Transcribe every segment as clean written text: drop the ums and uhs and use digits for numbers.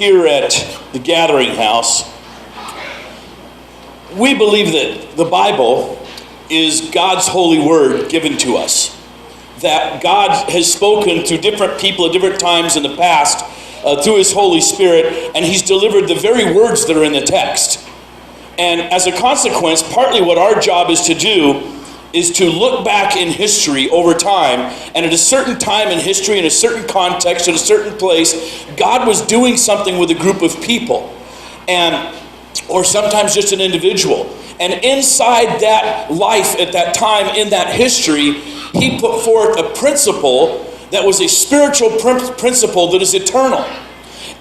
here at the Gathering House, we believe that the Bible is God's holy word given to us. That God has spoken through different people at different times in the past through his Holy Spirit, and he's delivered the very words that are in the text. And as a consequence, partly what our job is to do is to look back in history over time, and at a certain time in history, in a certain context, in a certain place, God was doing something with a group of people, or sometimes just an individual. And inside that life at that time, in that history, he put forth a principle that was a spiritual principle that is eternal.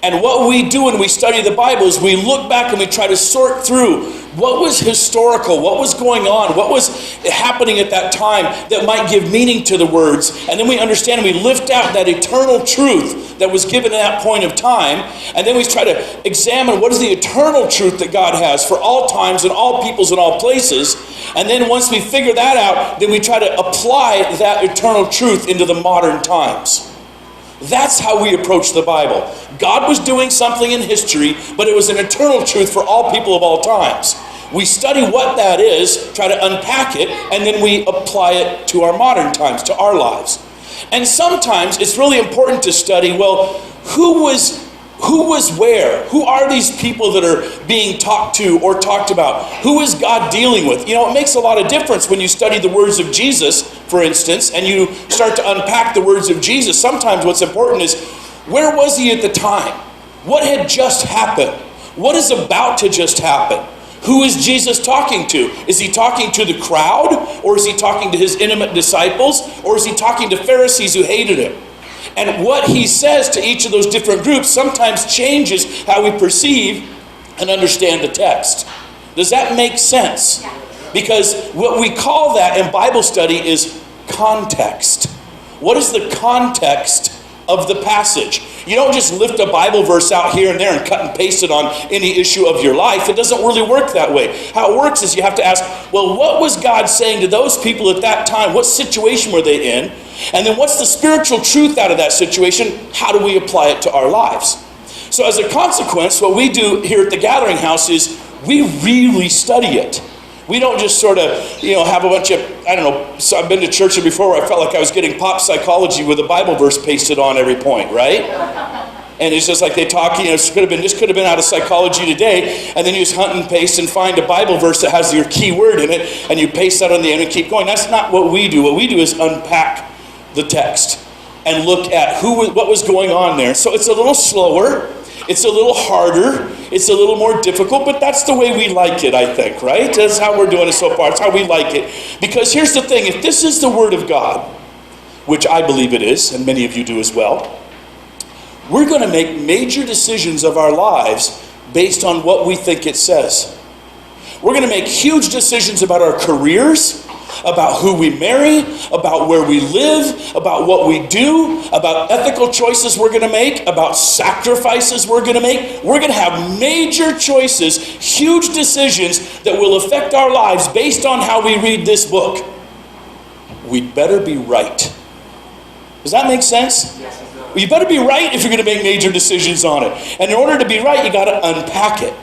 And what we do when we study the Bible is we look back and we try to sort through what was historical, what was going on, what was happening at that time that might give meaning to the words. And then we understand and we lift out that eternal truth that was given at that point of time. And then we try to examine what is the eternal truth that God has for all times and all peoples and all places. And then once we figure that out, then we try to apply that eternal truth into the modern times. That's how we approach the Bible. God was doing something in history, but it was an eternal truth for all people of all times. We study what that is, try to unpack it, and then we apply it to our modern times, to our lives. And sometimes it's really important to study, well, who was where? Who are these people that are being talked to or talked about? Who is God dealing with? You know, it makes a lot of difference when you study the words of Jesus, for instance, and you start to unpack the words of Jesus. Sometimes what's important is, where was he at the time? What had just happened? What is about to just happen? Who is Jesus talking to? Is he talking to the crowd? Or is he talking to his intimate disciples? Or is he talking to Pharisees who hated him? And what he says to each of those different groups sometimes changes how we perceive and understand the text. Does that make sense? Because what we call that in Bible study is context. What is the context of the passage? You don't just lift a Bible verse out here and there and cut and paste it on any issue of your life. It doesn't really work that way. How it works is you have to ask, well, what was God saying to those people at that time? What situation were they in? And then what's the spiritual truth out of that situation? How do we apply it to our lives? So as a consequence, what we do here at the Gathering House is we really study it. We don't just sort of, have a bunch of, so I've been to churches before where I felt like I was getting pop psychology with a Bible verse pasted on every point, right? And it's just like they talk, this could have been out of Psychology Today, and then you just hunt and paste and find a Bible verse that has your key word in it, and you paste that on the end and keep going. That's not what we do. What we do is unpack the text and look at what was going on there. So it's a little slower, it's a little harder, it's a little more difficult, but that's the way we like it, I think, right? That's how we're doing it so far. It's how we like it. Because here's the thing, if this is the Word of God, which I believe it is, and many of you do as well, we're going to make major decisions of our lives based on what we think it says. We're going to make huge decisions about our careers, about who we marry, about where we live, about what we do, about ethical choices we're going to make, about sacrifices we're going to make. We're going to have major choices, huge decisions that will affect our lives based on how we read this book. We'd better be right. Does that make sense? Yes. Well, you better be right if you're going to make major decisions on it. And in order to be right, you got to unpack it.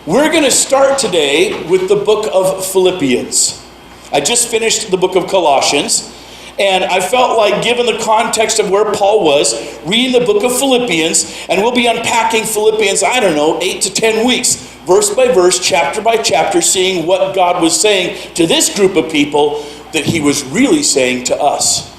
We're going to start today with the book of Philippians. I just finished the book of Colossians, and I felt like, given the context of where Paul was, reading the book of Philippians, and we'll be unpacking Philippians, 8 to 10 weeks, verse by verse, chapter by chapter, seeing what God was saying to this group of people that he was really saying to us.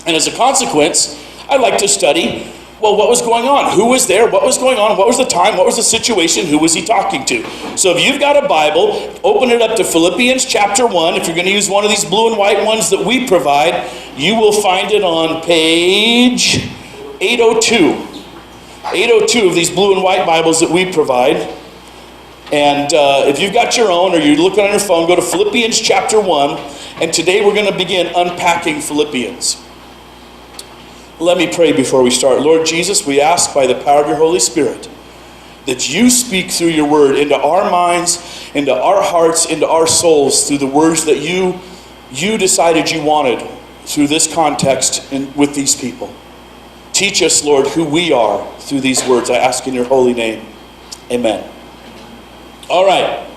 And as a consequence, I like to study, well, what was going on? Who was there? What was going on? What was the time? What was the situation? Who was he talking to? So if you've got a Bible, open it up to Philippians chapter 1. If you're going to use one of these blue and white ones that we provide, you will find it on page 802. 802 of these blue and white Bibles that we provide. And if you've got your own or you're looking on your phone, go to Philippians chapter 1. And today we're going to begin unpacking Philippians. Let me pray before we start. Lord Jesus, we ask by the power of your Holy Spirit that you speak through your word into our minds, into our hearts, into our souls, through the words that you decided you wanted through this context and with these people. Teach us, Lord, who we are through these words. I ask in your holy name. Amen. All right.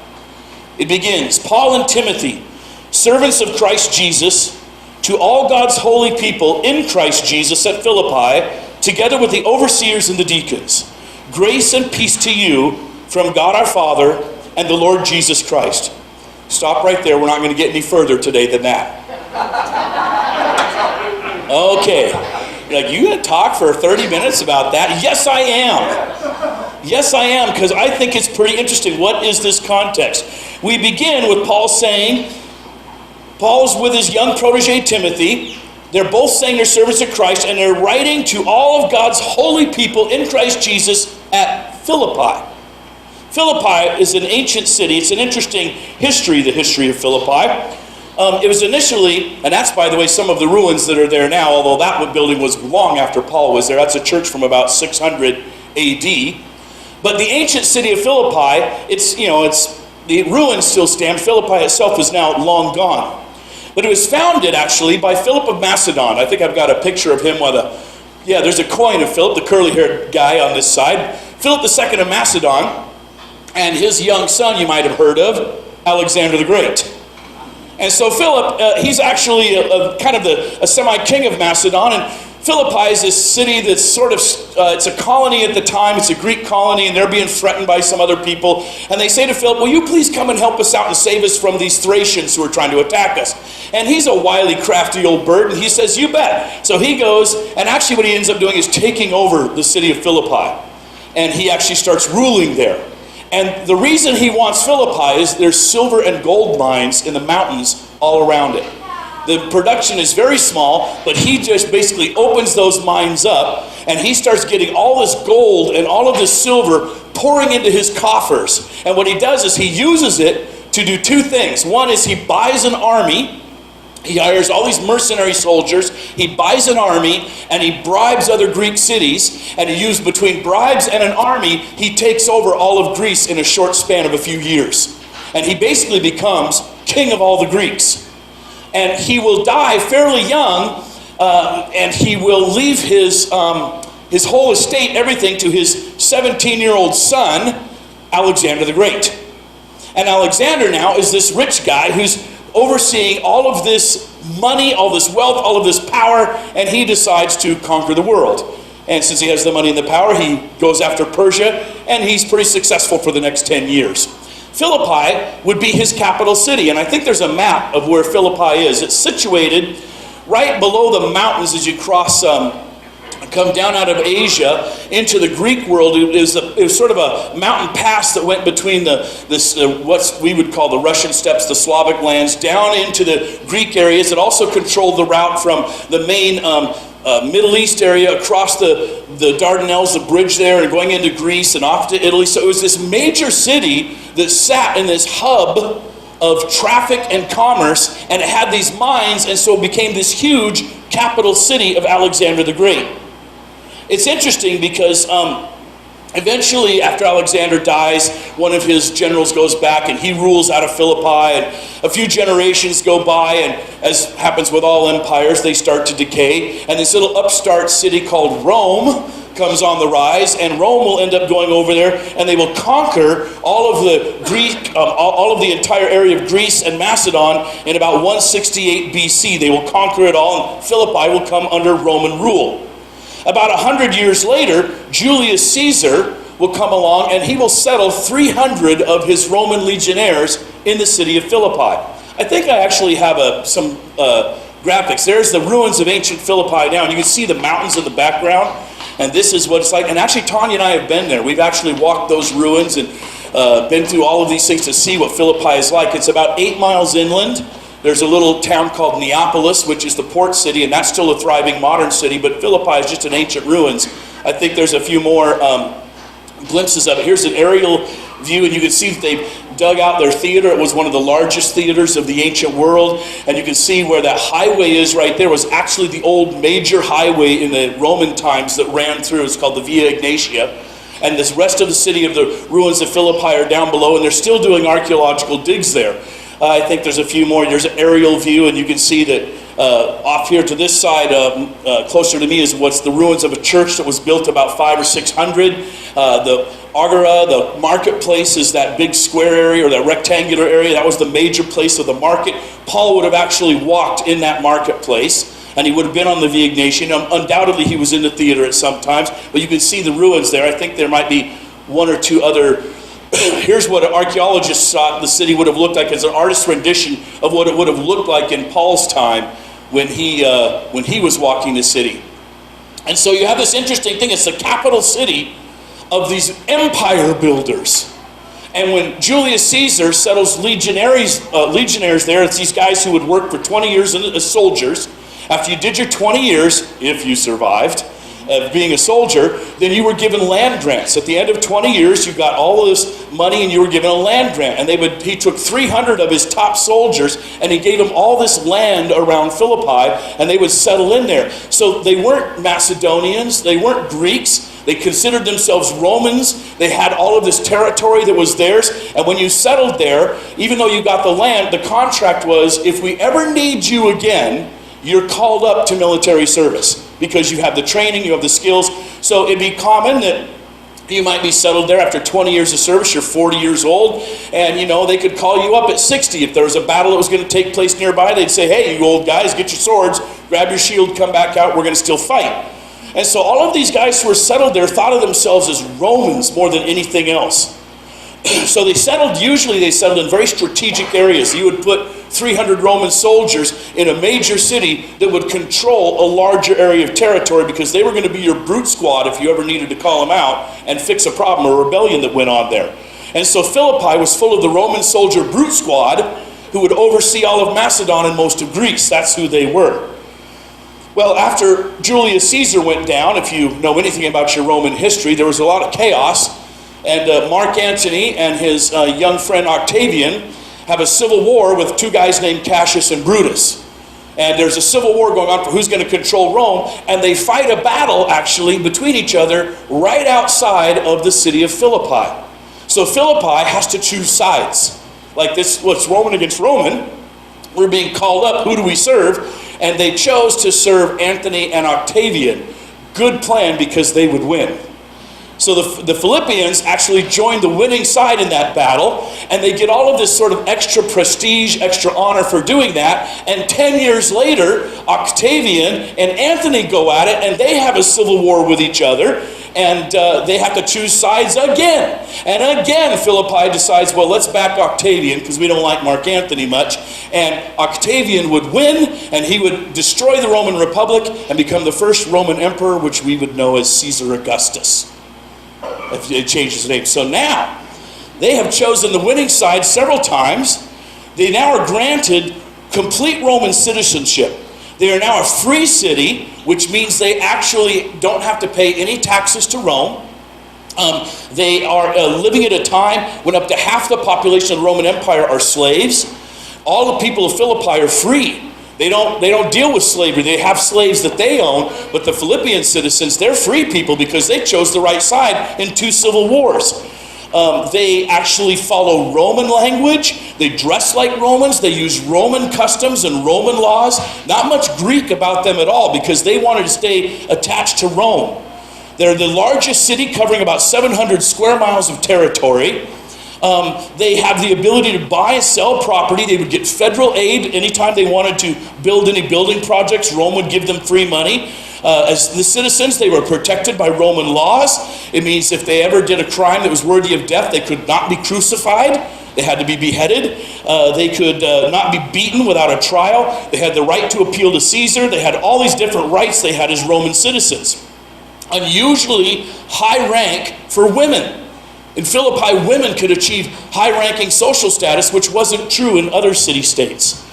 It begins. Paul and Timothy, servants of Christ Jesus, to all God's holy people in Christ Jesus at Philippi, together with the overseers and the deacons. Grace and peace to you from God our Father and the Lord Jesus Christ. Stop right there. We're not going to get any further today than that. Okay. You're like, you going to talk for 30 minutes about that? Yes, I am. Yes, I am, because I think it's pretty interesting. What is this context? We begin with Paul saying, Paul's with his young protege Timothy. They're both saying they're servants of Christ, and they're writing to all of God's holy people in Christ Jesus at Philippi. Philippi is an ancient city. It's an interesting history, the history of Philippi. It was initially, and that's, by the way, some of the ruins that are there now, although that building was long after Paul was there. That's a church from about 600 AD. But the ancient city of Philippi, the ruins still stand. Philippi itself is now long gone. But it was founded, actually, by Philip of Macedon. I think I've got a picture of him there's a coin of Philip, the curly-haired guy on this side. Philip II of Macedon, and his young son, you might have heard of, Alexander the Great. And so Philip, he's actually a semi-king of Macedon, and Philippi is this city that's sort of, it's a colony at the time, it's a Greek colony, and they're being threatened by some other people. And they say to Philip, will you please come and help us out and save us from these Thracians who are trying to attack us? And he's a wily, crafty old bird, and he says, you bet. So he goes, and actually what he ends up doing is taking over the city of Philippi. And he actually starts ruling there. And the reason he wants Philippi is there's silver and gold mines in the mountains all around it. The production is very small, but he just basically opens those mines up, and he starts getting all this gold and all of this silver pouring into his coffers. And what he does is he uses it to do two things. One is he buys an army. He hires all these mercenary soldiers. He buys an army, and he bribes other Greek cities. And he used between bribes and an army, he takes over all of Greece in a short span of a few years. And he basically becomes king of all the Greeks. And he will die fairly young, and he will leave his whole estate, everything, to his 17-year-old son, Alexander the Great. And Alexander now is this rich guy who's overseeing all of this money, all this wealth, all of this power, and he decides to conquer the world. And since he has the money and the power, he goes after Persia, and he's pretty successful for the next 10 years. Philippi would be his capital city, and I think there's a map of where Philippi is. It's situated right below the mountains as you come down out of Asia into the Greek world. It was sort of a mountain pass that went between what we would call the Russian steppes, the Slavic lands, down into the Greek areas. It also controlled the route from the main Middle East area across the Dardanelles, the bridge there, and going into Greece and off to Italy. So it was this major city that sat in this hub of traffic and commerce, and it had these mines, and so it became this huge capital city of Alexander the Great. It's interesting because eventually, after Alexander dies, one of his generals goes back and he rules out of Philippi, and a few generations go by, and as happens with all empires, they start to decay. And this little upstart city called Rome comes on the rise, and Rome will end up going over there, and they will conquer all of the entire area of Greece and Macedon in about 168 BC. They will conquer it all, and Philippi will come under Roman rule. About 100 years later, Julius Caesar will come along, and he will settle 300 of his Roman legionnaires in the city of Philippi. I think I actually have some graphics. There's the ruins of ancient Philippi now, and you can see the mountains in the background, and this is what it's like. And actually, Tanya and I have been there. We've actually walked those ruins and been through all of these things to see what Philippi is like. It's about 8 miles inland. There's a little town called Neapolis, which is the port city, and that's still a thriving modern city, but Philippi is just an ancient ruins. I think there's a few more glimpses of it. Here's an aerial view, and you can see that they've dug out their theater. It was one of the largest theaters of the ancient world, and you can see where that highway is right there was actually the old major highway in the Roman times that ran through. It's called the Via Egnatia. And the rest of the city of the ruins of Philippi are down below, and they're still doing archaeological digs there. I think there's a few more. There's an aerial view, and you can see that Off here to this side, closer to me, is what's the ruins of a church that was built about 500 or 600. The Agora, the marketplace, is that big square area or that rectangular area. That was the major place of the market. Paul would have actually walked in that marketplace, and he would have been on the Via Ignatia. Undoubtedly, he was in the theater at some times, but you can see the ruins there. I think there might be one or two other. Here's what archaeologists thought the city would have looked like as an artist's rendition of what it would have looked like in Paul's time when he was walking the city. And so you have this interesting thing. It's the capital city of these empire builders. And when Julius Caesar settles legionaries there, it's these guys who would work for 20 years as soldiers. After you did your 20 years, if you survived, of being a soldier, then you were given land grants. At the end of 20 years, you got all of this money and you were given a land grant. And he took 300 of his top soldiers and he gave them all this land around Philippi, and they would settle in there. So they weren't Macedonians, they weren't Greeks, they considered themselves Romans. They had all of this territory that was theirs. And when you settled there, even though you got the land, the contract was, if we ever need you again, you're called up to military service because you have the training, you have the skills. So it'd be common that you might be settled there after 20 years of service, you're 40 years old, and they could call you up at 60. If there was a battle that was going to take place nearby, they'd say, hey, you old guys, get your swords, grab your shield, come back out, we're going to still fight. And so all of these guys who were settled there thought of themselves as Romans more than anything else. So usually they settled in very strategic areas. You would put 300 Roman soldiers in a major city that would control a larger area of territory because they were going to be your brute squad if you ever needed to call them out and fix a problem or rebellion that went on there. And so Philippi was full of the Roman soldier brute squad who would oversee all of Macedon and most of Greece. That's who they were. Well, after Julius Caesar went down, if you know anything about your Roman history, there was a lot of chaos. And Mark Antony and his young friend Octavian have a civil war with two guys named Cassius and Brutus. And there's a civil war going on for who's going to control Rome. And they fight a battle, actually, between each other right outside of the city of Philippi. So Philippi has to choose sides. Like this, what's Roman against Roman? We're being called up. Who do we serve? And they chose to serve Antony and Octavian. Good plan, because they would win. So the Philippians actually joined the winning side in that battle, and they get all of this sort of extra prestige, extra honor for doing that. And 10 years later, Octavian and Antony go at it, and they have a civil war with each other, and they have to choose sides again. And again, Philippi decides, well, let's back Octavian, because we don't like Mark Antony much. And Octavian would win, and he would destroy the Roman Republic and become the first Roman emperor, which we would know as Caesar Augustus. If it changed his name. So now, they have chosen the winning side several times. They now are granted complete Roman citizenship. They are now a free city, which means they actually don't have to pay any taxes to Rome. They are living at a time when up to half the population of the Roman Empire are slaves. All the people of Philippi are free. They don't deal with slavery. They have slaves that they own, but the Philippian citizens, they're free people because they chose the right side in 2 civil wars. They actually follow Roman language. They dress like Romans. They use Roman customs and Roman laws. Not much Greek about them at all because they wanted to stay attached to Rome. They're the largest city, covering about 700 square miles of territory. They have the ability to buy and sell property. They would get federal aid anytime they wanted to build any building projects. Rome would give them free money. As the citizens, they were protected by Roman laws. It means if they ever did a crime that was worthy of death, they could not be crucified. They had to be beheaded. They could not be beaten without a trial. They had the right to appeal to Caesar. They had all these different rights they had as Roman citizens. Unusually high rank for women. In Philippi, women could achieve high-ranking social status, which wasn't true in other city-states.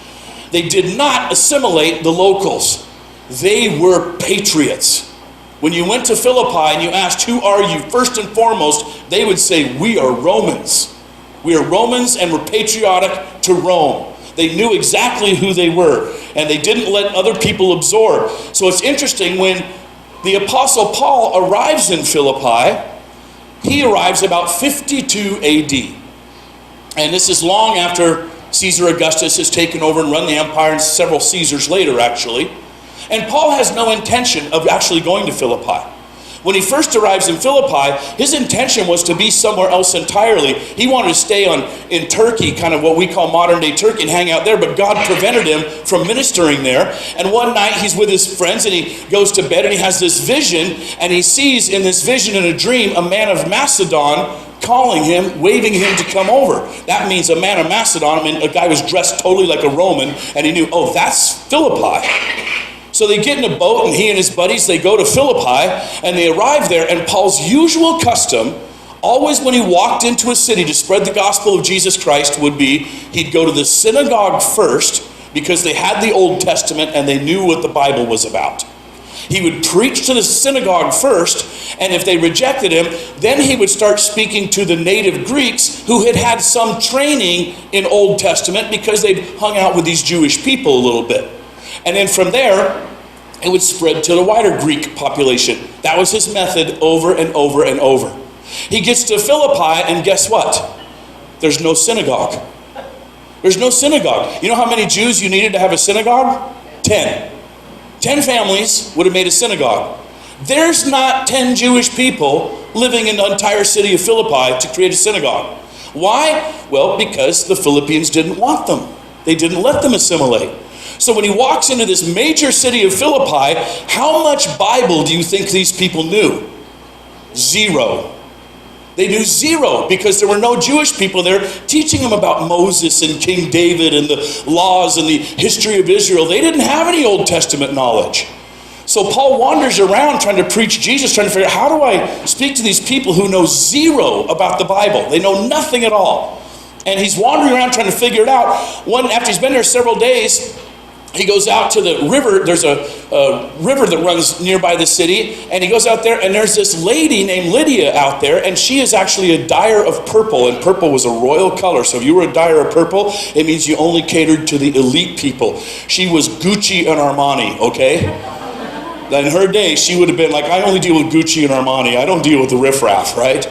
They did not assimilate the locals. They were patriots. When you went to Philippi and you asked, who are you, first and foremost, they would say, we are Romans. We are Romans and we're patriotic to Rome. They knew exactly who they were, and they didn't let other people absorb. So it's interesting, when the Apostle Paul arrives in Philippi, he arrives about 52 AD. And this is long after Caesar Augustus has taken over and run the empire, and several Caesars later, actually. And Paul has no intention of actually going to Philippi. When he first arrives in Philippi, his intention was to be somewhere else entirely. He wanted to stay in Turkey, kind of what we call modern-day Turkey, and hang out there, but God prevented him from ministering there. And one night, he's with his friends, and he goes to bed, and he has this vision, and he sees in this vision in a dream a man of Macedon calling him, waving him to come over. That means a man of Macedon. I mean, a guy was dressed totally like a Roman, and he knew, oh, that's Philippi. So they get in a boat, and he and his buddies, they go to Philippi, and they arrive there, and Paul's usual custom, always when he walked into a city to spread the gospel of Jesus Christ, would be he'd go to the synagogue first, because they had the Old Testament and they knew what the Bible was about. He would preach to the synagogue first, and if they rejected him, then he would start speaking to the native Greeks who had had some training in Old Testament because they'd hung out with these Jewish people a little bit. And then from there, it would spread to the wider Greek population. That was his method over and over and over. He gets to Philippi, and guess what? There's no synagogue. There's no synagogue. You know how many Jews you needed to have a synagogue? 10. 10 families would have made a synagogue. There's not 10 Jewish people living in the entire city of Philippi to create a synagogue. Why? Well, because the Philippians didn't want them. They didn't let them assimilate. So when he walks into this major city of Philippi, how much Bible do you think these people knew? Zero. They knew zero because there were no Jewish people there teaching them about Moses and King David and the laws and the history of Israel. They didn't have any Old Testament knowledge. So Paul wanders around trying to preach Jesus, trying to figure out, how do I speak to these people who know zero about the Bible? They know nothing at all. And he's wandering around trying to figure it out. After he's been there several days, he goes out to the river. There's a river that runs nearby the city, and he goes out there, and there's this lady named Lydia out there, and she is actually a dyer of purple, and purple was a royal color. So if you were a dyer of purple, it means you only catered to the elite people. She was Gucci and Armani, okay? In her day, she would have been like, I only deal with Gucci and Armani. I don't deal with the riffraff, right?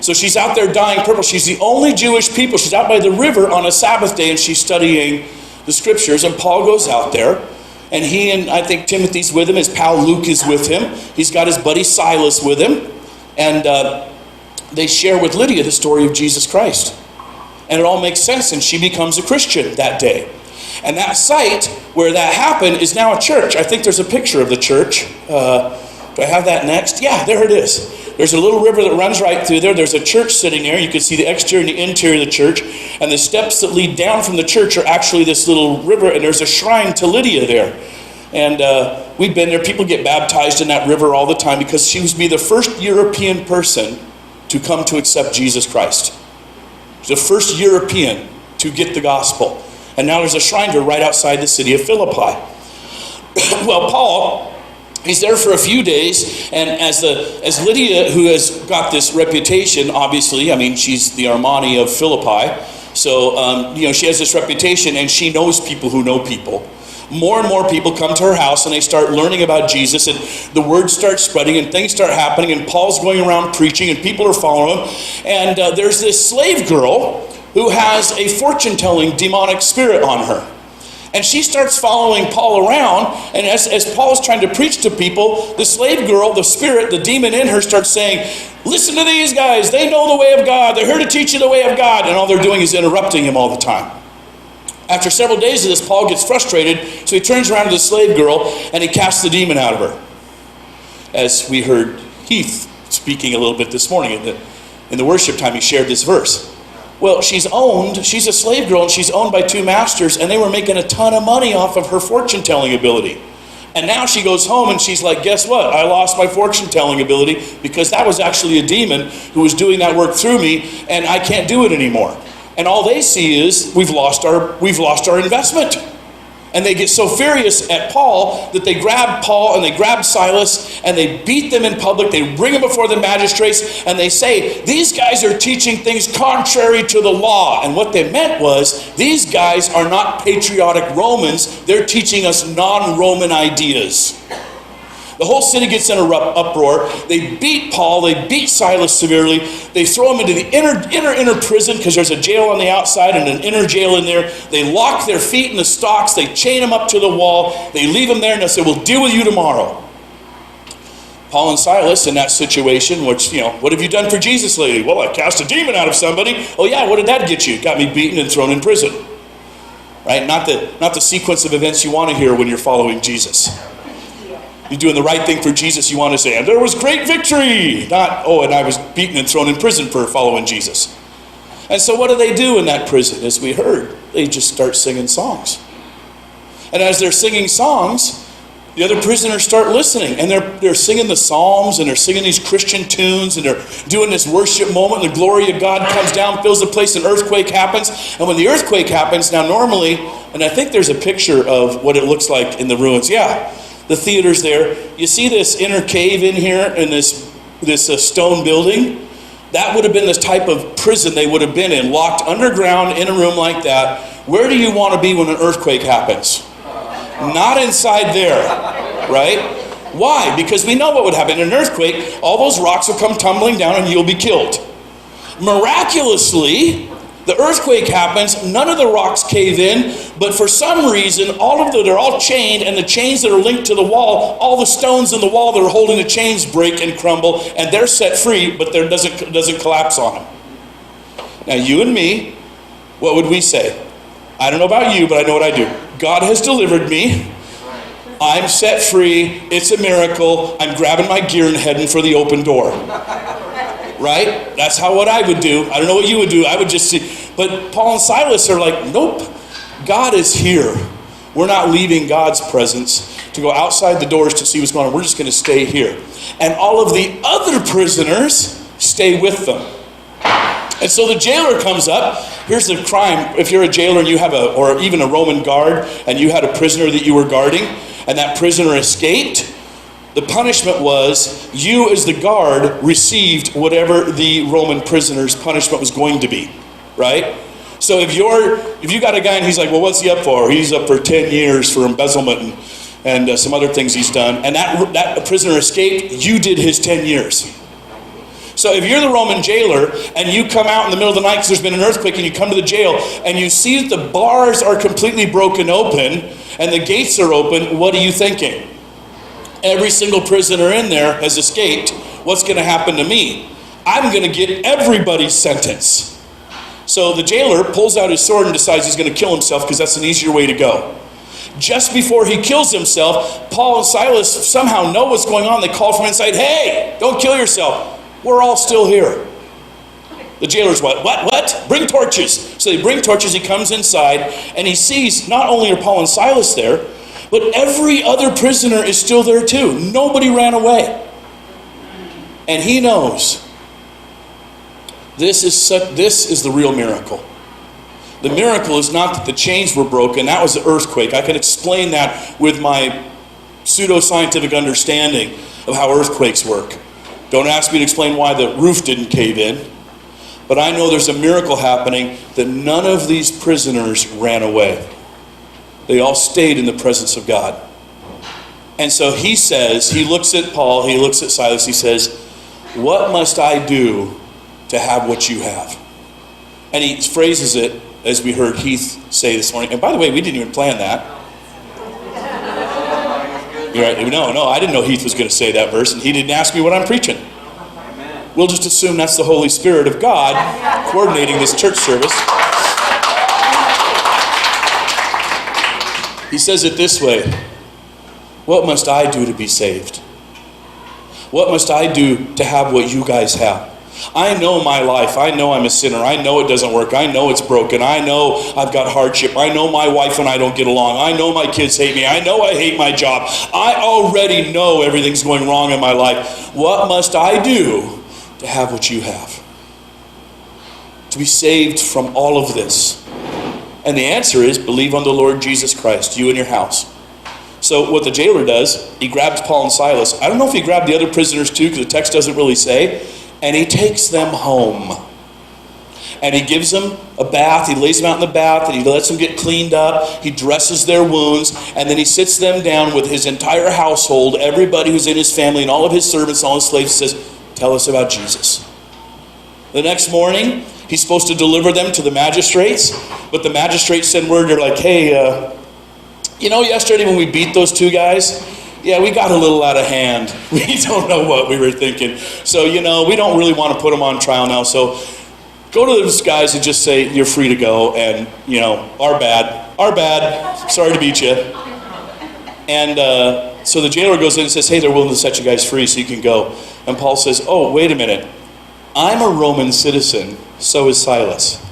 So she's out there dyeing purple. She's the only Jewish people. She's out by the river on a Sabbath day, and she's studying the scriptures, and Paul goes out there, and he and I think Timothy's with him, his pal Luke is with him, he's got his buddy Silas with him, and they share with Lydia the story of Jesus Christ. And it all makes sense, and she becomes a Christian that day. And that site where that happened is now a church. I think there's a picture of the church. Do I have that next? Yeah, there it is. There's a little river that runs right through there. There's a church sitting there. You can see the exterior and the interior of the church. And the steps that lead down from the church are actually this little river. And there's a shrine to Lydia there. And we've been there. People get baptized in that river all the time because she was the first European person to come to accept Jesus Christ. She's the first European to get the gospel. And now there's a shrine to her right outside the city of Philippi. Well, Paul, he's there for a few days, and as Lydia, who has got this reputation, obviously, I mean, she's the Armani of Philippi, so she has this reputation, and she knows people who know people. More and more people come to her house, and they start learning about Jesus, and the word starts spreading, and things start happening, and Paul's going around preaching, and people are following him, and there's this slave girl who has a fortune-telling demonic spirit on her. And she starts following Paul around, and as Paul's trying to preach to people, the slave girl, the spirit, the demon in her starts saying, listen to these guys, they know the way of God, they're here to teach you the way of God, and all they're doing is interrupting him all the time. After several days of this, Paul gets frustrated, so he turns around to the slave girl, and he casts the demon out of her. As we heard Heath speaking a little bit this morning in the worship time, he shared this verse. Well, she's a slave girl, and she's owned by two masters, and they were making a ton of money off of her fortune-telling ability. And now she goes home, and she's like, guess what? I lost my fortune-telling ability because that was actually a demon who was doing that work through me, and I can't do it anymore. And all they see is, we've lost our investment. And they get so furious at Paul that they grab Paul and they grab Silas and they beat them in public. They bring them before the magistrates and they say, these guys are teaching things contrary to the law. And what they meant was, these guys are not patriotic Romans. They're teaching us non-Roman ideas. The whole city gets in an uproar. They beat Paul. They beat Silas severely. They throw him into the inner prison because there's a jail on the outside and an inner jail in there. They lock their feet in the stocks. They chain him up to the wall. They leave him there and they say, we'll deal with you tomorrow. Paul and Silas in that situation, which, what have you done for Jesus lately? Well, I cast a demon out of somebody. Oh yeah, what did that get you? It got me beaten and thrown in prison. Right? Not the sequence of events you want to hear when you're following Jesus. You're doing the right thing for Jesus, you want to say, and there was great victory. Not, and I was beaten and thrown in prison for following Jesus. And so what do they do in that prison? As we heard, they just start singing songs. And as they're singing songs, the other prisoners start listening, and they're singing the psalms, and they're singing these Christian tunes, and they're doing this worship moment, and the glory of God comes down, fills the place, an earthquake happens. And when the earthquake happens, now normally, and I think there's a picture of what it looks like in the ruins. Yeah, the theater's there. You see this inner cave in here, in this stone building? That would have been the type of prison they would have been in, locked underground in a room like that. Where do you want to be when an earthquake happens? Not inside there, right? Why? Because we know what would happen. In an earthquake, all those rocks will come tumbling down and you'll be killed. Miraculously, the earthquake happens, none of the rocks cave in, but for some reason, they're all chained, and the chains that are linked to the wall, all the stones in the wall that are holding the chains break and crumble, and they're set free, but there doesn't collapse on them. Now, you and me, what would we say? I don't know about you, but I know what I do. God has delivered me. I'm set free. It's a miracle. I'm grabbing my gear and heading for the open door. Right? That's what I would do. I don't know what you would do. I would just see. But Paul and Silas are like, nope. God is here. We're not leaving God's presence to go outside the doors to see what's going on. We're just going to stay here. And all of the other prisoners stay with them. And so the jailer comes up. Here's the crime. If you're a jailer and you have or even a Roman guard, and you had a prisoner that you were guarding, and that prisoner escaped, the punishment was you as the guard received whatever the Roman prisoner's punishment was going to be, right? So if you got a guy and he's like, well, what's he up for? He's up for 10 years for embezzlement and some other things he's done, and that prisoner escaped, you did his 10 years. So if you're the Roman jailer and you come out in the middle of the night because there's been an earthquake and you come to the jail and you see that the bars are completely broken open and the gates are open, what are you thinking? Every single prisoner in there has escaped. What's going to happen to me? I'm going to get everybody's sentence. So the jailer pulls out his sword and decides he's going to kill himself because that's an easier way to go. Just before he kills himself, Paul and Silas somehow know what's going on. They call from inside, hey, don't kill yourself. We're all still here. The jailer's what? Bring torches. So they bring torches. He comes inside and he sees not only are Paul and Silas there, but every other prisoner is still there too. Nobody ran away. And he knows this is the real miracle. The miracle is not that the chains were broken. That was the earthquake. I can explain that with my pseudo-scientific understanding of how earthquakes work. Don't ask me to explain why the roof didn't cave in. But I know there's a miracle happening that none of these prisoners ran away. They all stayed in the presence of God. And so he says, he looks at Paul, he looks at Silas, he says, what must I do to have what you have? And he phrases it as we heard Heath say this morning. And by the way, we didn't even plan that. You're right. No, I didn't know Heath was going to say that verse, and he didn't ask me what I'm preaching. We'll just assume that's the Holy Spirit of God coordinating this church service. He says it this way, what must I do to be saved? What must I do to have what you guys have? I know my life. I know I'm a sinner. I know it doesn't work. I know it's broken. I know I've got hardship. I know my wife and I don't get along. I know my kids hate me. I know I hate my job. I already know everything's going wrong in my life. What must I do to have what you have? To be saved from all of this? And the answer is believe on the Lord Jesus Christ, you and your house. So what the jailer does, he grabs Paul and Silas. I don't know if he grabbed the other prisoners too, because the text doesn't really say. And he takes them home. And he gives them a bath. He lays them out in the bath, and he lets them get cleaned up. He dresses their wounds, and then he sits them down with his entire household, everybody who's in his family, and all of his servants, all his slaves, says, tell us about Jesus. The next morning, he's supposed to deliver them to the magistrates, but the magistrates send word, they're like, hey, yesterday when we beat those two guys, yeah, we got a little out of hand. We don't know what we were thinking. So, we don't really want to put them on trial now, so go to those guys and just say, you're free to go, and, our bad, sorry to beat you. And so the jailer goes in and says, hey, they're willing to set you guys free so you can go. And Paul says, oh, wait a minute. I'm a Roman citizen, so is Silas.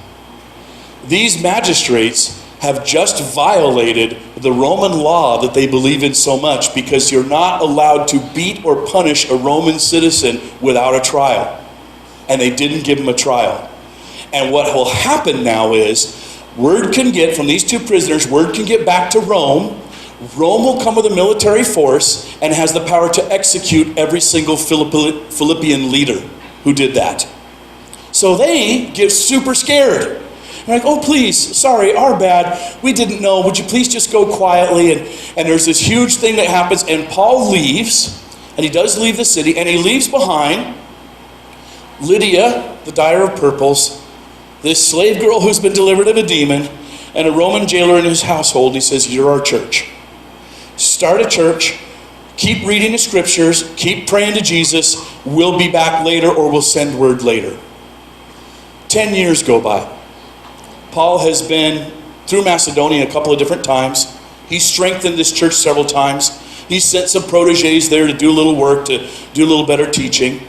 These magistrates have just violated the Roman law that they believe in so much, because you're not allowed to beat or punish a Roman citizen without a trial. And they didn't give him a trial. And what will happen now is, word can get from these two prisoners, word can get back to Rome. Rome will come with a military force and has the power to execute every single Philippian leader who did that. So they get super scared. They're like, oh, please, sorry, our bad. We didn't know. Would you please just go quietly? And there's this huge thing that happens, and Paul leaves, and he does leave the city, and he leaves behind Lydia, the dyer of purples, this slave girl who's been delivered of a demon, and a Roman jailer in his household. He says, you're our church. Start a church. Keep reading the scriptures. Keep praying to Jesus. We'll be back later, or we'll send word later. 10 years go by. Paul has been through Macedonia a couple of different times. He's strengthened this church several times. He's sent some proteges there to do a little work, to do a little better teaching.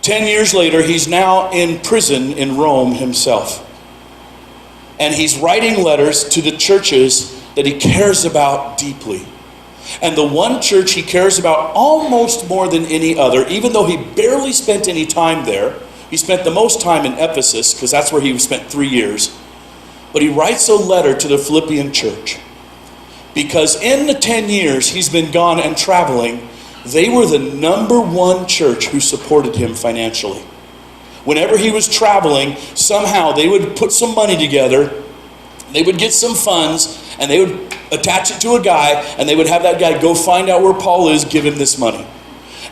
10 years later, he's now in prison in Rome himself. And he's writing letters to the churches that he cares about deeply. And the one church he cares about almost more than any other, even though he barely spent any time there, he spent the most time in Ephesus, because that's where he spent 3 years. But he writes a letter to the Philippian church, because in the 10 years he's been gone and traveling, they were the number one church who supported him financially. Whenever he was traveling, somehow they would put some money together, they would get some funds, and they would attach it to a guy, and they would have that guy go find out where Paul is, give him this money.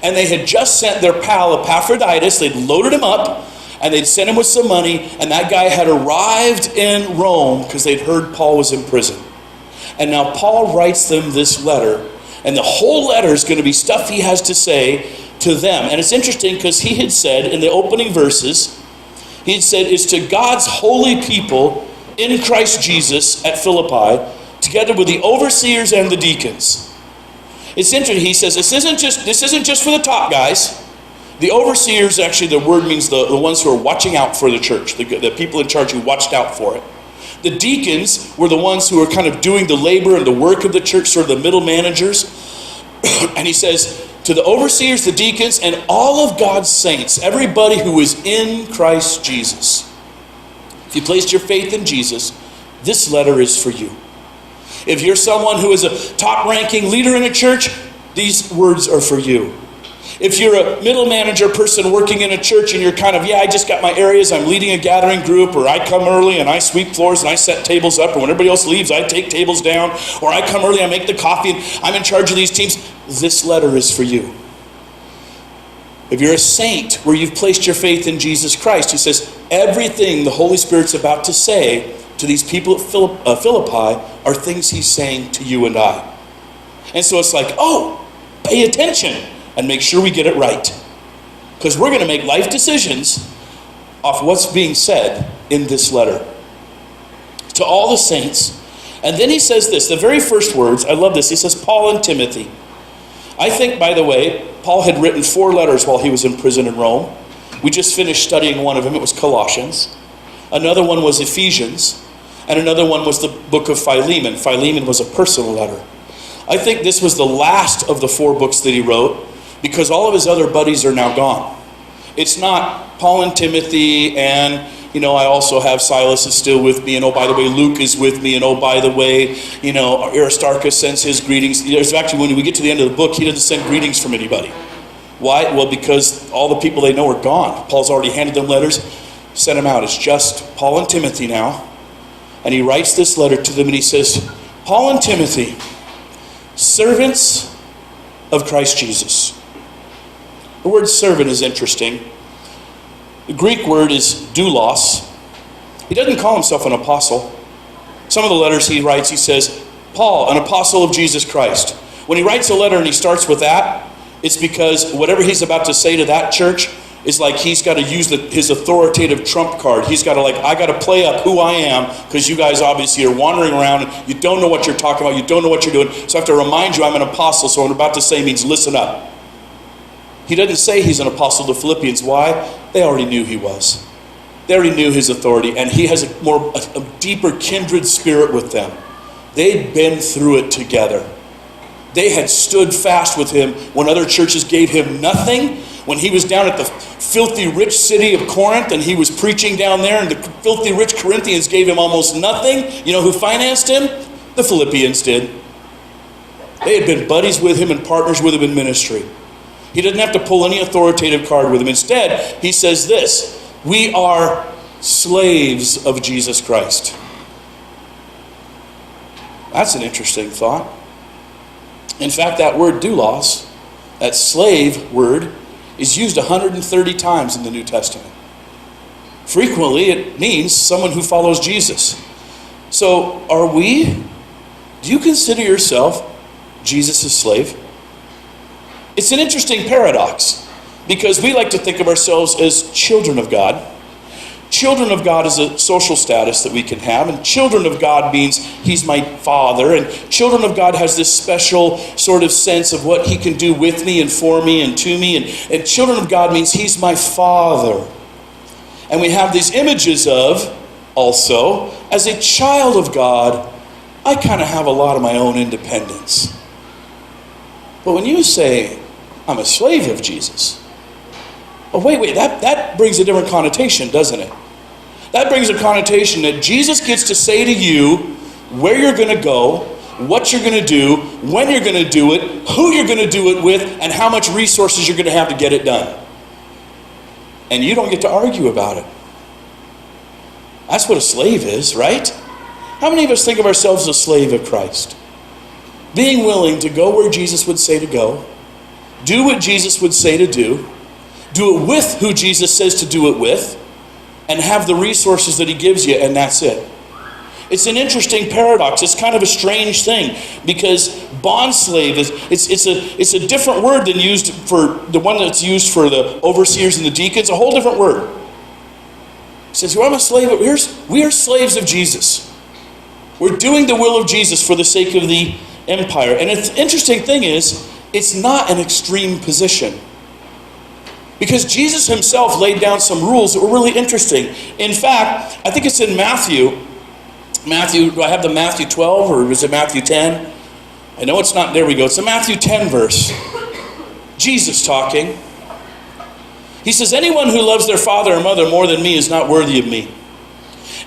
And they had just sent their pal Epaphroditus, they'd loaded him up, and they'd sent him with some money, and that guy had arrived in Rome because they'd heard Paul was in prison. And now Paul writes them this letter, and the whole letter is going to be stuff he has to say to them. And it's interesting because he had said in the opening verses, he had said, it's to God's holy people in Christ Jesus at Philippi, together with the overseers and the deacons. It's interesting, he says, this isn't just for the top guys. The overseers, actually the word means the ones who are watching out for the church, the people in charge who watched out for it. The deacons were the ones who were kind of doing the labor and the work of the church, sort of the middle managers. And he says, to the overseers, the deacons, and all of God's saints, everybody who is in Christ Jesus. If you placed your faith in Jesus, this letter is for you. If you're someone who is a top-ranking leader in a church, these words are for you. If you're a middle manager person working in a church and you're kind of, I just got my areas, I'm leading a gathering group, or I come early and I sweep floors and I set tables up, or when everybody else leaves, I take tables down, or I come early, I make the coffee, and I'm in charge of these teams, this letter is for you. If you're a saint where you've placed your faith in Jesus Christ, he says, everything the Holy Spirit's about to say to these people at Philippi are things he's saying to you and I. And so it's like, pay attention and make sure we get it right. Because we're going to make life decisions off what's being said in this letter. To all the saints. And then he says this, the very first words, I love this, he says, Paul and Timothy. I think, by the way, Paul had written 4 letters while he was in prison in Rome. We just finished studying one of them, it was Colossians. Another one was Ephesians. And another one was the book of Philemon. Philemon was a personal letter. I think this was the last of the 4 books that he wrote, because all of his other buddies are now gone. It's not Paul and Timothy, and I also have Silas is still with me, and by the way, Luke is with me, and by the way, Aristarchus sends his greetings. There's actually, when we get to the end of the book, he doesn't send greetings from anybody. Why? Well, because all the people they know are gone. Paul's already handed them letters. sent them out. It's just Paul and Timothy now. And he writes this letter to them and he says, Paul and Timothy, servants of Christ Jesus. The word servant is interesting. The Greek word is doulos. He doesn't call himself an apostle. Some of the letters he writes, he says, Paul, an apostle of Jesus Christ. When he writes a letter and he starts with that, it's because whatever he's about to say to that church is like he's got to use his authoritative trump card. He's got to I got to play up who I am, because you guys obviously are wandering around and you don't know what you're talking about. You don't know what you're doing. So I have to remind you I'm an apostle. So what I'm about to say means listen up. He doesn't say he's an apostle to Philippians. Why? They already knew he was. They already knew his authority, and he has a deeper kindred spirit with them. They'd been through it together. They had stood fast with him when other churches gave him nothing. When he was down at the filthy rich city of Corinth and he was preaching down there, and the filthy rich Corinthians gave him almost nothing. You know who financed him? The Philippians did. They had been buddies with him and partners with him in ministry. He didn't have to pull any authoritative card with him. Instead, he says this: we are slaves of Jesus Christ. That's an interesting thought. In fact, that word doulos, that slave word, is used 130 times in the New Testament. Frequently, it means someone who follows Jesus. So, do you consider yourself Jesus' slave? It's an interesting paradox, because we like to think of ourselves as children of God. Children of God is a social status that we can have, and children of God means he's my father, and children of God has this special sort of sense of what he can do with me and for me and to me, and children of God means he's my father. And we have these images of, also, as a child of God, I kind of have a lot of my own independence. But when you say, I'm a slave of Jesus, oh, wait, that brings a different connotation, doesn't it? That brings a connotation that Jesus gets to say to you where you're going to go, what you're going to do, when you're going to do it, who you're going to do it with, and how much resources you're going to have to get it done. And you don't get to argue about it. That's what a slave is, right? How many of us think of ourselves as a slave of Christ? Being willing to go where Jesus would say to go, do what Jesus would say to do it with who Jesus says to do it with, and have the resources that he gives you, and that's it. It's an interesting paradox. It's kind of a strange thing, because bond slave it's a different word than used for the one that's used for the overseers and the deacons. A whole different word. It says, well, I'm a slave. We are slaves of Jesus. We're doing the will of Jesus for the sake of the empire. And the interesting thing is, it's not an extreme position. Because Jesus himself laid down some rules that were really interesting. In fact, I think it's in Matthew, do I have the Matthew 12 or is it Matthew 10? I know it's not, there we go. It's the Matthew 10 verse. Jesus talking. He says, anyone who loves their father or mother more than me is not worthy of me.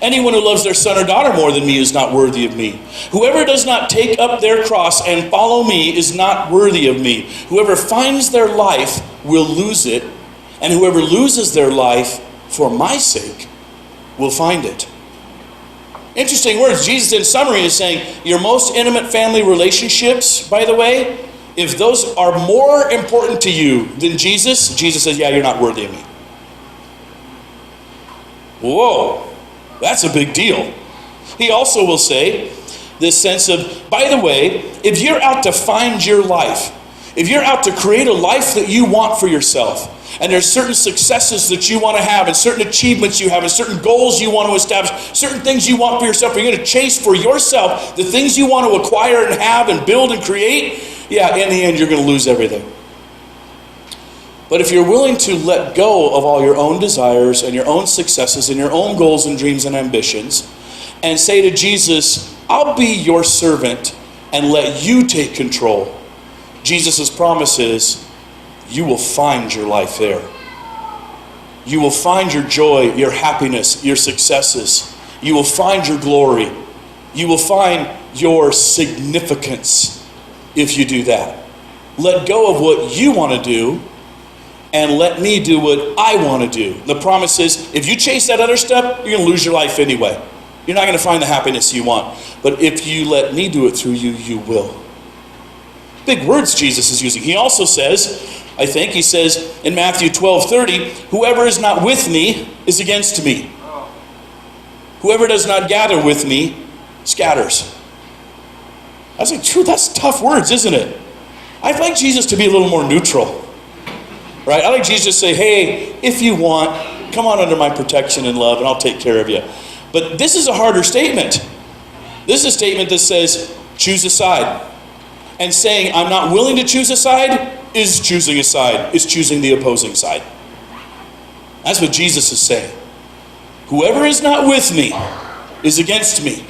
Anyone who loves their son or daughter more than me is not worthy of me. Whoever does not take up their cross and follow me is not worthy of me. Whoever finds their life will lose it, and whoever loses their life for my sake will find it. Interesting words. Jesus, in summary, is saying your most intimate family relationships, by the way, if those are more important to you than Jesus, Jesus says, yeah, you're not worthy of me. Whoa, that's a big deal. He also will say this sense of, by the way, if you're out to find your life, if you're out to create a life that you want for yourself, and there's certain successes that you want to have, and certain achievements you have, and certain goals you want to establish, certain things you want for yourself, you're going to chase for yourself, the things you want to acquire and have and build and create, yeah, in the end, you're going to lose everything. But if you're willing to let go of all your own desires and your own successes and your own goals and dreams and ambitions, and say to Jesus, I'll be your servant and let you take control, Jesus' promise is, you will find your life there. You will find your joy, your happiness, your successes. You will find your glory. You will find your significance if you do that. Let go of what you want to do and let me do what I want to do. The promise is, if you chase that other stuff, you're going to lose your life anyway. You're not going to find the happiness you want. But if you let me do it through you, you will. Big words Jesus is using. He also says, he says in Matthew 12:30, whoever is not with me is against me. Whoever does not gather with me scatters. That's like true. That's tough words, isn't it? I'd like Jesus to be a little more neutral. Right? I like Jesus to say, hey, if you want, come on under my protection and love, and I'll take care of you. But this is a harder statement. This is a statement that says, choose a side. And saying, I'm not willing to choose a side is choosing a side, is choosing the opposing side. That's what Jesus is saying. Whoever is not with me is against me.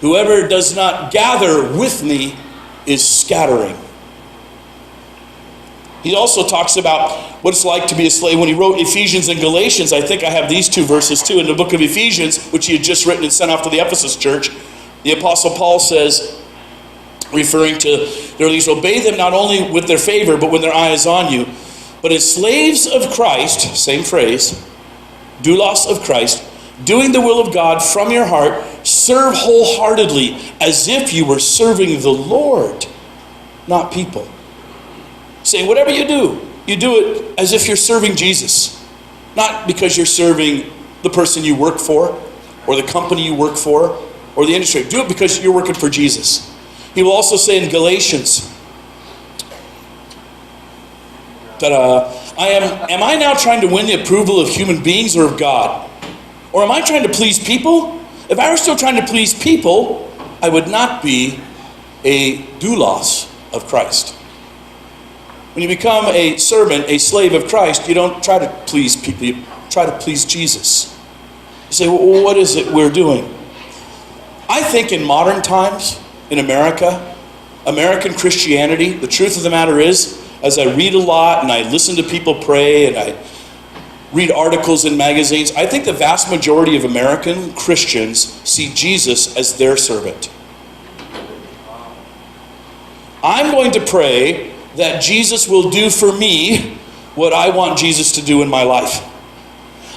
Whoever does not gather with me is scattering. He also talks about what it's like to be a slave. When he wrote Ephesians and Galatians, I think I have these two verses too. In the book of Ephesians, which he had just written and sent off to the Ephesus church, the Apostle Paul says, referring to their leaders, obey them not only with their favor, but when their eye is on you. But as slaves of Christ, same phrase, doulos of Christ, doing the will of God from your heart, serve wholeheartedly as if you were serving the Lord, not people. Saying whatever you do it as if you're serving Jesus. Not because you're serving the person you work for, or the company you work for, or the industry. Do it because you're working for Jesus. He will also say in Galatians that am I now trying to win the approval of human beings or of God? Or am I trying to please people? If I were still trying to please people, I would not be a doulos of Christ. When you become a servant, a slave of Christ, you don't try to please people, you try to please Jesus. You say, well, what is it we're doing? I think in modern times, in America, American Christianity, the truth of the matter is, as I read a lot and I listen to people pray and I read articles in magazines, I think the vast majority of American Christians see Jesus as their servant. I'm going to pray that Jesus will do for me what I want Jesus to do in my life.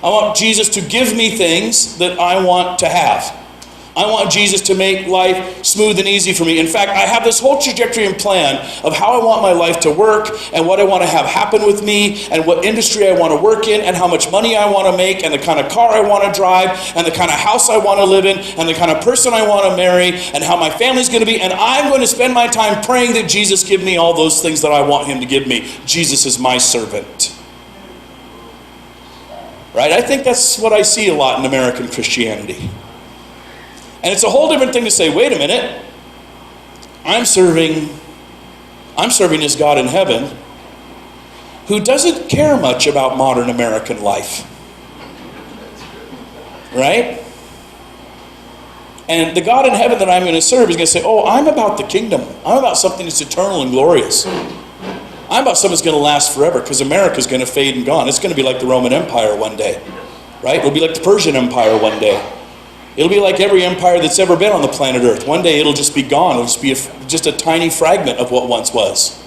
I want Jesus to give me things that I want to have. I want Jesus to make life smooth and easy for me. In fact, I have this whole trajectory and plan of how I want my life to work and what I want to have happen with me and what industry I want to work in and how much money I want to make and the kind of car I want to drive and the kind of house I want to live in and the kind of person I want to marry and how my family's going to be. And I'm going to spend my time praying that Jesus give me all those things that I want him to give me. Jesus is my servant. Right? I think that's what I see a lot in American Christianity. And it's a whole different thing to say, wait a minute, I'm serving this God in heaven who doesn't care much about modern American life. Right? And the God in heaven that I'm going to serve is going to say, oh, I'm about the kingdom. I'm about something that's eternal and glorious. I'm about something that's going to last forever because America's going to fade and gone. It's going to be like the Roman Empire one day. Right? It'll be like the Persian Empire one day. It'll be like every empire that's ever been on the planet Earth. One day it'll just be gone. It'll just be just a tiny fragment of what once was.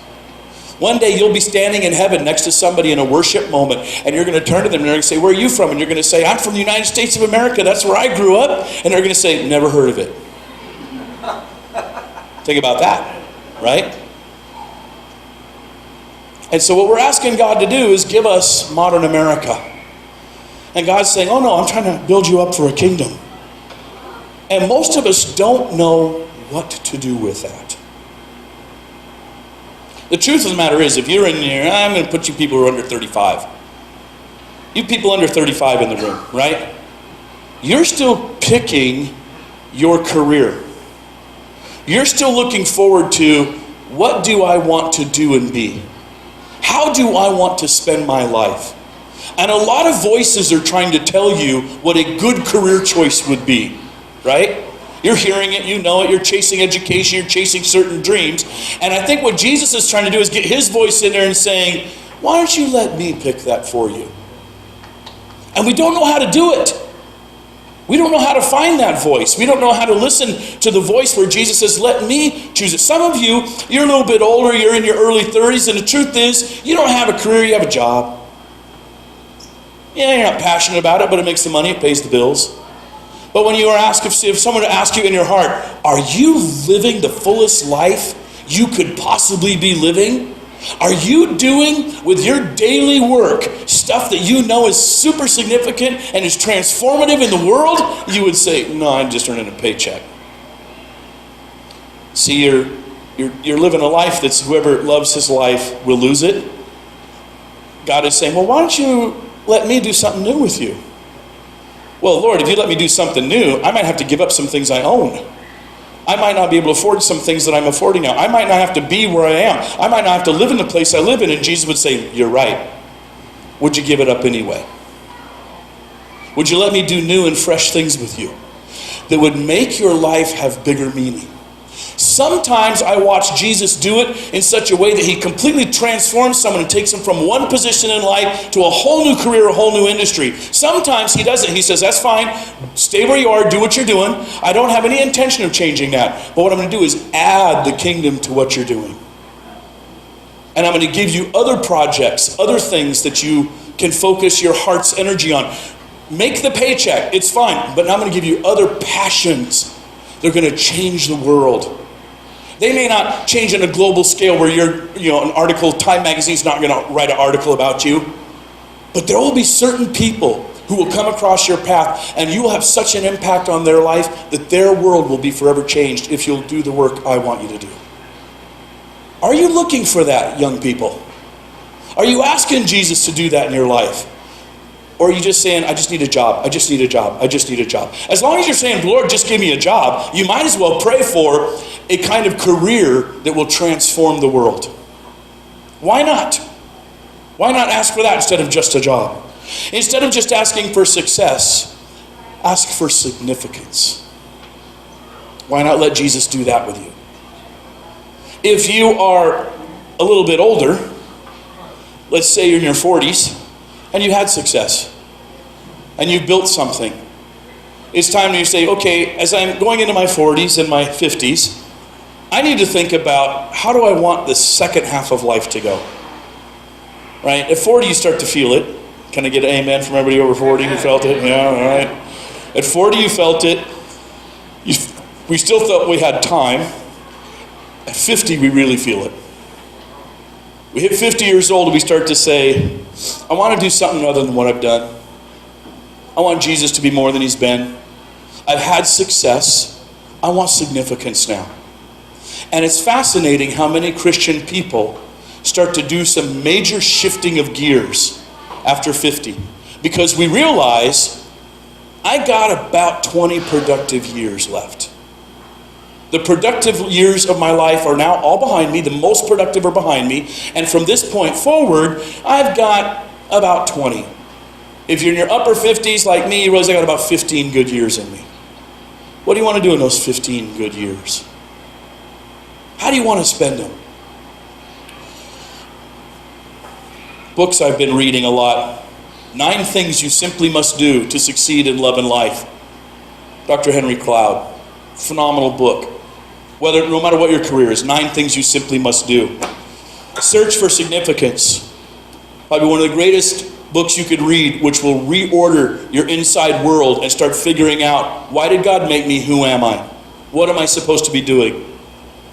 One day you'll be standing in heaven next to somebody in a worship moment, and you're going to turn to them and they're going to say, where are you from? And you're going to say, I'm from the United States of America. That's where I grew up. And they're going to say, never heard of it. Think about that, right? And so what we're asking God to do is give us modern America. And God's saying, oh no, I'm trying to build you up for a kingdom. And most of us don't know what to do with that. The truth of the matter is, if you're in here, I'm going to put you people who are under 35. You people under 35 in the room, right? You're still picking your career. You're still looking forward to, what do I want to do and be? How do I want to spend my life? And a lot of voices are trying to tell you what a good career choice would be. Right? You're hearing it, you know it, you're chasing education, you're chasing certain dreams. And I think what Jesus is trying to do is get his voice in there and saying, why don't you let me pick that for you? And we don't know how to do it. We don't know how to find that voice. We don't know how to listen to the voice where Jesus says, let me choose it. Some of you, you're a little bit older, you're in your early 30s, and the truth is, you don't have a career, you have a job. Yeah, you're not passionate about it, but it makes the money, it pays the bills. But when you are asked, if someone to ask you in your heart, are you living the fullest life you could possibly be living? Are you doing with your daily work stuff that you know is super significant and is transformative in the world? You would say, no, I'm just earning a paycheck. See, you're living a life that's whoever loves his life will lose it. God is saying, well, why don't you let me do something new with you? Well, Lord, if you let me do something new, I might have to give up some things I own. I might not be able to afford some things that I'm affording now. I might not have to be where I am. I might not have to live in the place I live in. And Jesus would say, you're right. Would you give it up anyway? Would you let me do new and fresh things with you that would make your life have bigger meaning? Sometimes I watch Jesus do it in such a way that he completely transforms someone and takes them from one position in life to a whole new career, a whole new industry. Sometimes he doesn't. He says, that's fine. Stay where you are. Do what you're doing. I don't have any intention of changing that. But what I'm going to do is add the kingdom to what you're doing. And I'm going to give you other projects, other things that you can focus your heart's energy on. Make the paycheck. It's fine. But I'm going to give you other passions. They're going to change the world. They may not change on a global scale where an article, Time Magazine's not going to write an article about you. But there will be certain people who will come across your path and you will have such an impact on their life that their world will be forever changed if you'll do the work I want you to do. Are you looking for that, young people? Are you asking Jesus to do that in your life? Or are you just saying, I just need a job, I just need a job, I just need a job? As long as you're saying, Lord, just give me a job, you might as well pray for a kind of career that will transform the world. Why not? Why not ask for that instead of just a job? Instead of just asking for success, ask for significance. Why not let Jesus do that with you? If you are a little bit older, let's say you're in your 40s, and you had success, and you've built something. It's time to say, okay, as I'm going into my 40s and my 50s, I need to think about how do I want the second half of life to go? Right? At 40, you start to feel it. Can I get an amen from everybody over 40 who felt it? Yeah, all right. At 40, you felt it. We still felt we had time. At 50, we really feel it. We hit 50 years old and we start to say, I want to do something other than what I've done. I want Jesus to be more than he's been. I've had success. I want significance now. And it's fascinating how many Christian people start to do some major shifting of gears after 50. Because we realize, I got about 20 productive years left. The productive years of my life are now all behind me. The most productive are behind me. And from this point forward, I've got about 20. If you're in your upper 50s like me, you realize I got about 15 good years in me. What do you want to do in those 15 good years? How do you want to spend them? Books I've been reading a lot. 9 Things You Simply Must Do to Succeed in Love and Life. Dr. Henry Cloud. Phenomenal book. No matter what your career is, 9 Things You Simply Must Do. Search for Significance. Probably one of the greatest books you could read, which will reorder your inside world and start figuring out, why did God make me? Who am I? What am I supposed to be doing?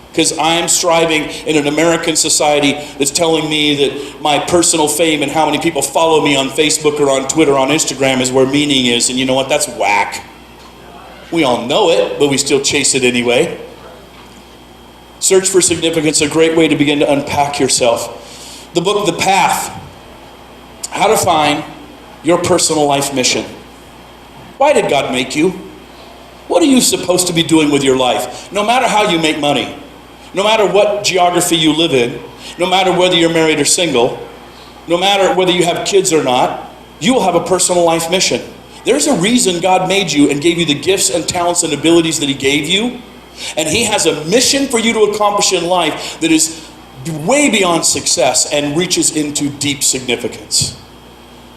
Because I'm striving in an American society that's telling me that my personal fame and how many people follow me on Facebook or on Twitter, on Instagram is where meaning is. And you know what? That's whack. We all know it, but we still chase it anyway. Search for Significance, a great way to begin to unpack yourself. The book, The Path, how to find your personal life mission. Why did God make you? What are you supposed to be doing with your life? No matter how you make money, no matter what geography you live in, no matter whether you're married or single, no matter whether you have kids or not, you will have a personal life mission. There's a reason God made you and gave you the gifts and talents and abilities that he gave you. And he has a mission for you to accomplish in life that is way beyond success and reaches into deep significance.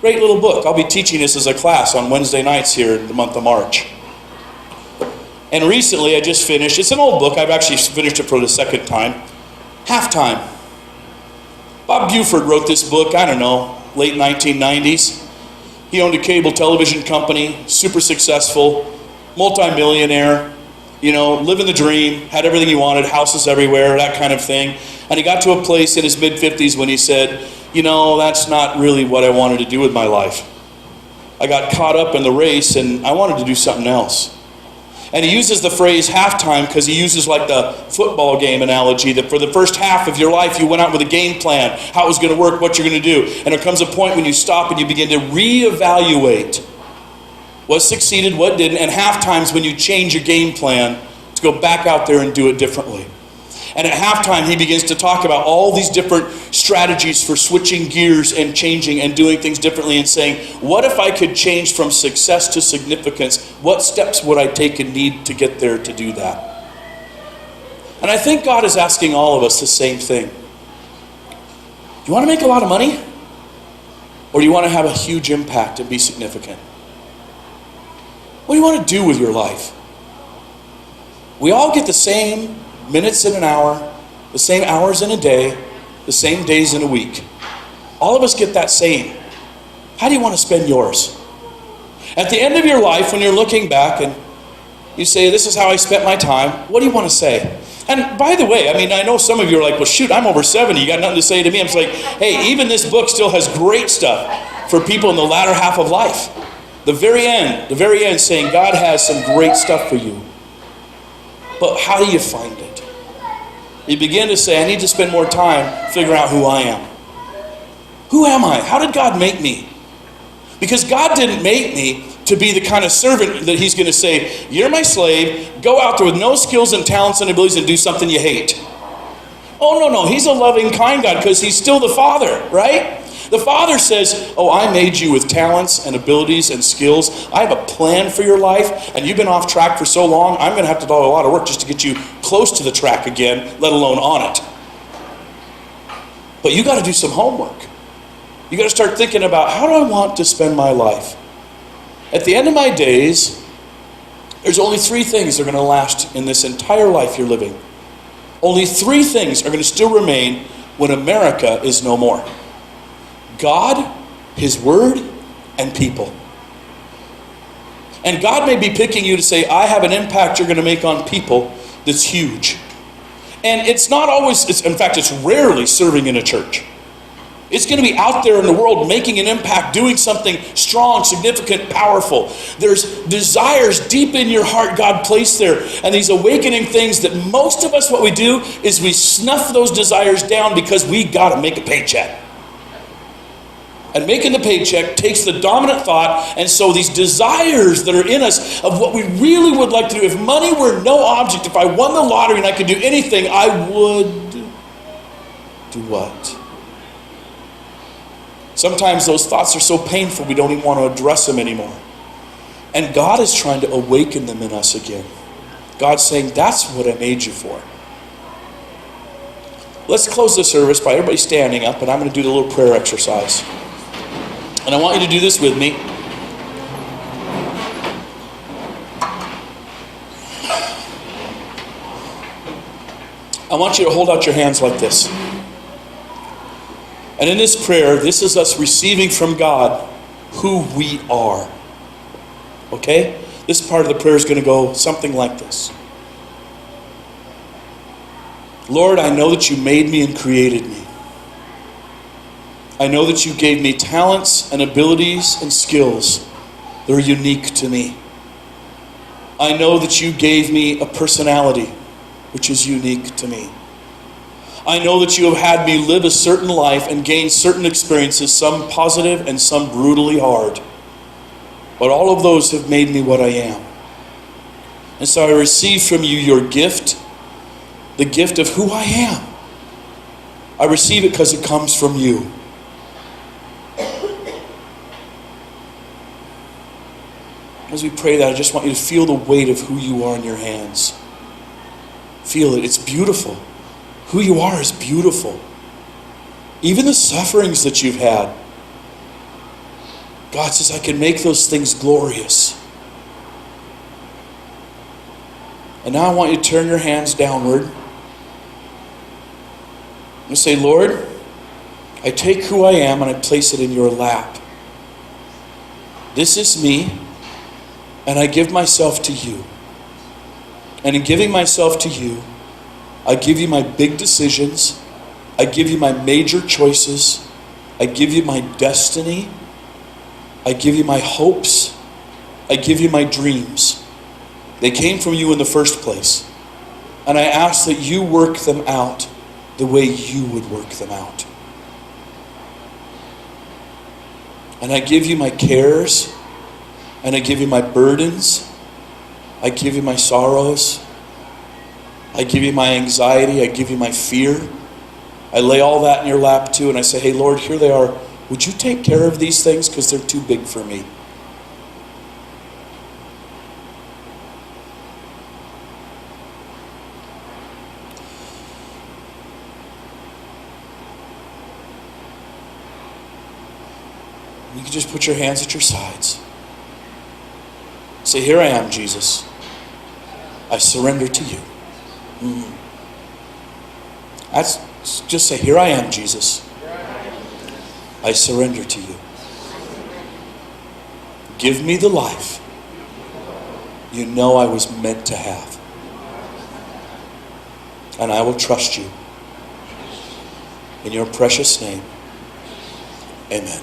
Great little book. I'll be teaching this as a class on Wednesday nights here in the month of March. And recently I just finished, it's an old book, I've actually finished it for the second time, Halftime. Bob Buford wrote this book, I don't know, late 1990s. He owned a cable television company, super successful, multi-millionaire, living the dream, had everything he wanted, houses everywhere, that kind of thing. And he got to a place in his mid-50s when he said, that's not really what I wanted to do with my life. I got caught up in the race and I wanted to do something else. And he uses the phrase halftime because he uses like the football game analogy that for the first half of your life you went out with a game plan, how it was going to work, what you're going to do. And there comes a point when you stop and you begin to reevaluate what succeeded, what didn't, and halftime's when you change your game plan to go back out there and do it differently. And at halftime, he begins to talk about all these different strategies for switching gears and changing and doing things differently and saying, what if I could change from success to significance? What steps would I take and need to get there to do that? And I think God is asking all of us the same thing. You want to make a lot of money? Or do you want to have a huge impact and be significant? What do you want to do with your life? We all get the same minutes in an hour, the same hours in a day, the same days in a week. All of us get that same. How do you want to spend yours? At the end of your life, when you're looking back and you say, this is how I spent my time, what do you want to say? And by the way, I know some of you are like, well, shoot, I'm over 70. You got nothing to say to me. I'm just like, hey, even this book still has great stuff for people in the latter half of life. The very end saying God has some great stuff for you. But how do you find it? You begin to say, I need to spend more time figuring out who I am. Who am I? How did God make me? Because God didn't make me to be the kind of servant that he's going to say, you're my slave, go out there with no skills and talents and abilities and do something you hate. Oh, no, he's a loving, kind God because he's still the Father, right? The Father says, I made you with talents and abilities and skills. I have a plan for your life, and you've been off track for so long, I'm going to have to do a lot of work just to get you close to the track again, let alone on it. But you got to do some homework. You got to start thinking about, how do I want to spend my life? At the end of my days, there's only 3 things that are going to last in this entire life you're living. Only 3 things are going to still remain when America is no more. God, his word, and people. And God may be picking you to say, I have an impact you're going to make on people that's huge. And it's not always, in fact, it's rarely serving in a church. It's going to be out there in the world making an impact, doing something strong, significant, powerful. There's desires deep in your heart God placed there. And these awakening things that most of us, what we do is we snuff those desires down because we got to make a paycheck. And making the paycheck takes the dominant thought, and so these desires that are in us of what we really would like to do, if money were no object, if I won the lottery and I could do anything, I would do what? Sometimes those thoughts are so painful we don't even want to address them anymore. And God is trying to awaken them in us again. God's saying, that's what I made you for. Let's close the service by everybody standing up, and I'm going to do the little prayer exercise. And I want you to do this with me. I want you to hold out your hands like this. And in this prayer, this is us receiving from God who we are. Okay? This part of the prayer is going to go something like this. Lord, I know that you made me and created me. I know that you gave me talents and abilities and skills that are unique to me. I know that you gave me a personality which is unique to me. I know that you have had me live a certain life and gain certain experiences, some positive and some brutally hard. But all of those have made me what I am. And so I receive from you your gift, the gift of who I am. I receive it because it comes from you. As we pray that, I just want you to feel the weight of who you are in your hands. Feel it. It's beautiful. Who you are is beautiful. Even the sufferings that you've had. God says, I can make those things glorious. And now I want you to turn your hands downward and say, Lord, I take who I am and I place it in your lap. This is me, and I give myself to you. And in giving myself to you, I give you my big decisions. I give you my major choices. I give you my destiny. I give you my hopes. I give you my dreams. They came from you in the first place. And I ask that you work them out the way you would work them out. And I give you my cares. And I give you my burdens. I give you my sorrows. I give you my anxiety. I give you my fear. I lay all that in your lap too, and I say, hey, Lord, here they are. Would you take care of these things? Because they're too big for me. You can just put your hands at your sides. Say, here I am, Jesus. I surrender to you. That's just say, here I am, Jesus. I surrender to you. Give me the life you know I was meant to have. And I will trust you. In your precious name, amen.